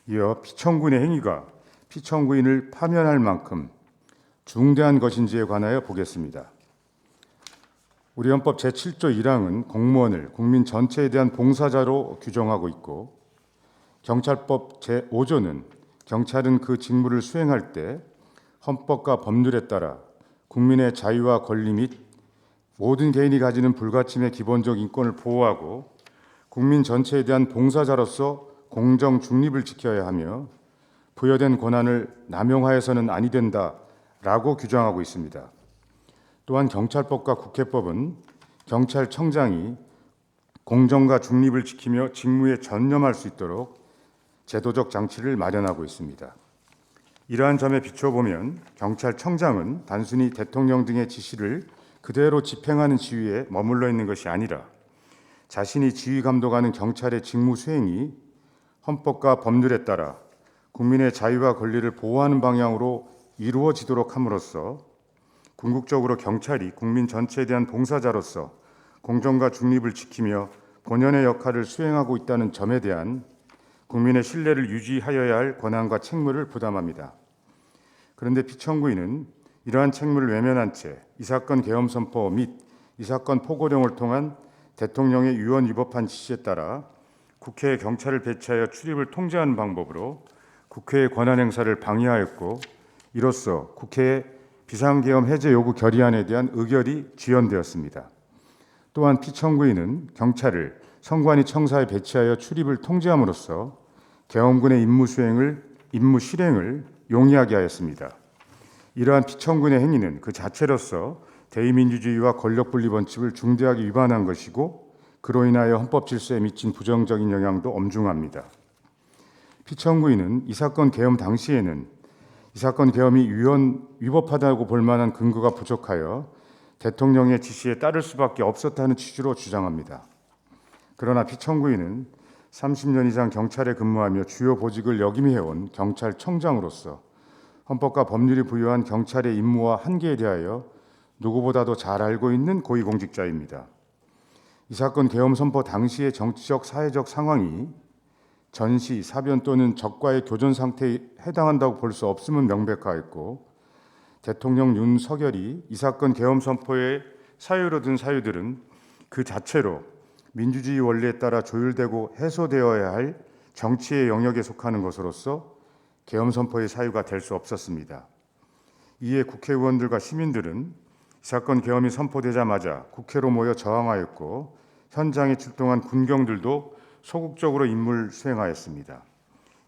이어 피청구인의 행위가 피청구인을 파면할 만큼 중대한 것인지에 관하여 보겠습니다. 우리 헌법 제7조 1항은 공무원을 국민 전체에 대한 봉사자로 규정하고 있고, 경찰법 제5조는 경찰은 그 직무를 수행할 때 헌법과 법률에 따라 국민의 자유와 권리 및 모든 개인이 가지는 불가침의 기본적 인권을 보호하고 국민 전체에 대한 봉사자로서 공정 중립을 지켜야 하며 부여된 권한을 남용하여서는 아니 된다라고 규정하고 있습니다. 또한 경찰법과 국회법은 경찰청장이 공정과 중립을 지키며 직무에 전념할 수 있도록 제도적 장치를 마련하고 있습니다. 이러한 점에 비춰보면 경찰청장은 단순히 대통령 등의 지시를 그대로 집행하는 지위에 머물러 있는 것이 아니라 자신이 지휘 감독하는 경찰의 직무 수행이 헌법과 법률에 따라 국민의 자유와 권리를 보호하는 방향으로 이루어지도록 함으로써 궁극적으로 경찰이 국민 전체에 대한 봉사자로서 공정과 중립을 지키며 본연의 역할을 수행하고 있다는 점에 대한 국민의 신뢰를 유지하여야 할 권한과 책무를 부담합니다. 그런데 피청구인은 이러한 책무를 외면한 채 이 사건 계엄 선포 및 이 사건 포고령을 통한 대통령의 유언 위법한 지시에 따라 국회에 경찰을 배치하여 출입을 통제하는 방법으로 국회의 권한 행사를 방해하였고, 이로써 국회의 비상계엄 해제 요구 결의안에 대한 의결이 지연되었습니다. 또한 피청구인은 경찰을 선관위 청사에 배치하여 출입을 통제함으로써 계엄군의 임무 실행을 용이하게 하였습니다. 이러한 피청구인의 행위는 그 자체로서 대의민주주의와 권력분리 원칙을 중대하게 위반한 것이고, 그로 인하여 헌법 질서에 미친 부정적인 영향도 엄중합니다. 피청구인은 이 사건 계엄 당시에는 이 사건 계엄이 유언 위법하다고 볼 만한 근거가 부족하여 대통령의 지시에 따를 수밖에 없었다는 취지로 주장합니다. 그러나 피청구인은 30년 이상 경찰에 근무하며 주요 보직을 역임해온 경찰청장으로서 헌법과 법률이 부여한 경찰의 임무와 한계에 대하여 누구보다도 잘 알고 있는 고위공직자입니다. 이 사건 계엄 선포 당시의 정치적, 사회적 상황이 전시, 사변 또는 적과의 교전 상태에 해당한다고 볼 수 없음은 명백하였고, 대통령 윤석열이 이 사건 계엄 선포의 사유로 든 사유들은 그 자체로 민주주의 원리에 따라 조율되고 해소되어야 할 정치의 영역에 속하는 것으로서 계엄 선포의 사유가 될 수 없었습니다. 이에 국회의원들과 시민들은 이 사건 계엄이 선포되자마자 국회로 모여 저항하였고, 현장에 출동한 군경들도 소극적으로 임무를 수행하였습니다.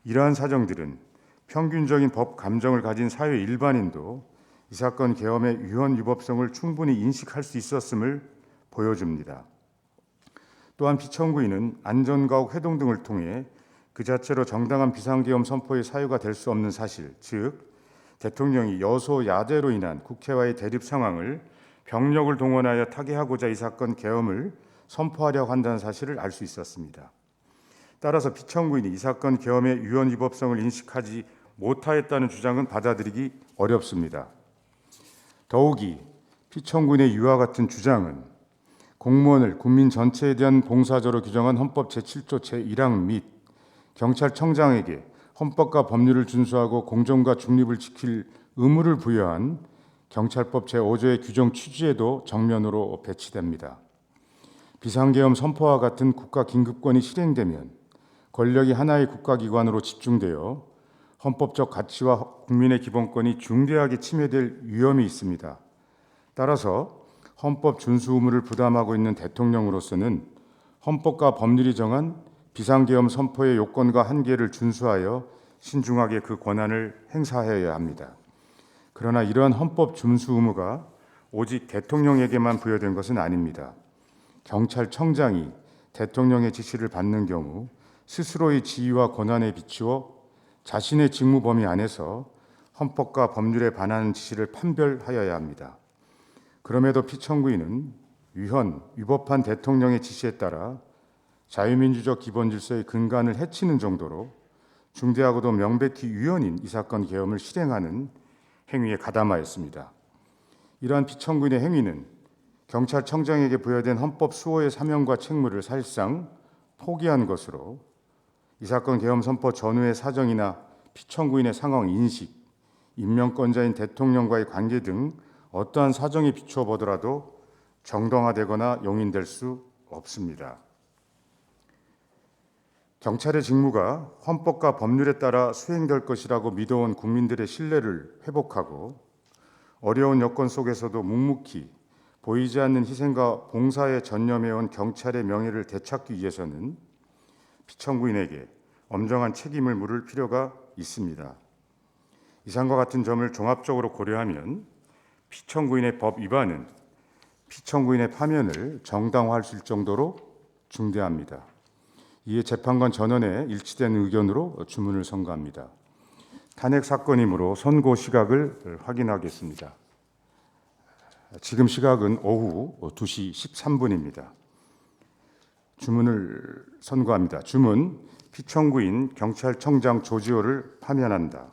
이러한 사정들은 평균적인 법 감정을 가진 사회 일반인도 이 사건 계엄의 유언 위법성을 충분히 인식할 수 있었음을 보여줍니다. 또한 피청구인은 안전가옥 회동 등을 통해 그 자체로 정당한 비상계엄 선포의 사유가 될 수 없는 사실, 즉 대통령이 여소야대로 인한 국회와의 대립 상황을 병력을 동원하여 타개하고자 이 사건 계엄을 선포하려고 한다는 사실을 알 수 있었습니다. 따라서 피청구인이 이 사건 계엄의 유언 위법성을 인식하지 못하였다는 주장은 받아들이기 어렵습니다. 더욱이 피청구인의 이와 같은 주장은 공무원을 국민 전체에 대한 봉사자로 규정한 헌법 제7조 제1항 및 경찰청장에게 헌법과 법률을 준수하고 공정과 중립을 지킬 의무를 부여한 경찰법 제5조의 규정 취지에도 정면으로 배치됩니다. 비상계엄 선포와 같은 국가 긴급권이 실행되면 권력이 하나의 국가기관으로 집중되어 헌법적 가치와 국민의 기본권이 중대하게 침해될 위험이 있습니다. 따라서 헌법 준수 의무를 부담하고 있는 대통령으로서는 헌법과 법률이 정한 비상계엄 선포의 요건과 한계를 준수하여 신중하게 그 권한을 행사해야 합니다. 그러나 이러한 헌법 준수 의무가 오직 대통령에게만 부여된 것은 아닙니다. 경찰청장이 대통령의 지시를 받는 경우 스스로의 지위와 권한에 비추어 자신의 직무 범위 안에서 헌법과 법률에 반하는 지시를 판별하여야 합니다. 그럼에도 피청구인은 위법한 대통령의 지시에 따라 자유민주적 기본 질서의 근간을 해치는 정도로 중대하고도 명백히 위헌인 이 사건 계엄을 실행하는 행위에 가담하였습니다. 이러한 피청구인의 행위는 경찰청장에게 부여된 헌법 수호의 사명과 책무를 사실상 포기한 것으로 이 사건 계엄 선포 전후의 사정이나 피청구인의 상황 인식, 임명권자인 대통령과의 관계 등 어떠한 사정에 비추어 보더라도 정당화되거나 용인될 수 없습니다. 경찰의 직무가 헌법과 법률에 따라 수행될 것이라고 믿어온 국민들의 신뢰를 회복하고 어려운 여건 속에서도 묵묵히 보이지 않는 희생과 봉사에 전념해온 경찰의 명예를 되찾기 위해서는 피청구인에게 엄정한 책임을 물을 필요가 있습니다. 이상과 같은 점을 종합적으로 고려하면 피청구인의 법 위반은 피청구인의 파면을 정당화할 수 있을 정도로 중대합니다. 이에 재판관 전원의 일치된 의견으로 주문을 선고합니다. 탄핵 사건이므로 선고 시각을 확인하겠습니다. 지금 시각은 오후 2시 13분입니다. 주문을 선고합니다. 주문: 피청구인 경찰청장 조지호를 파면한다.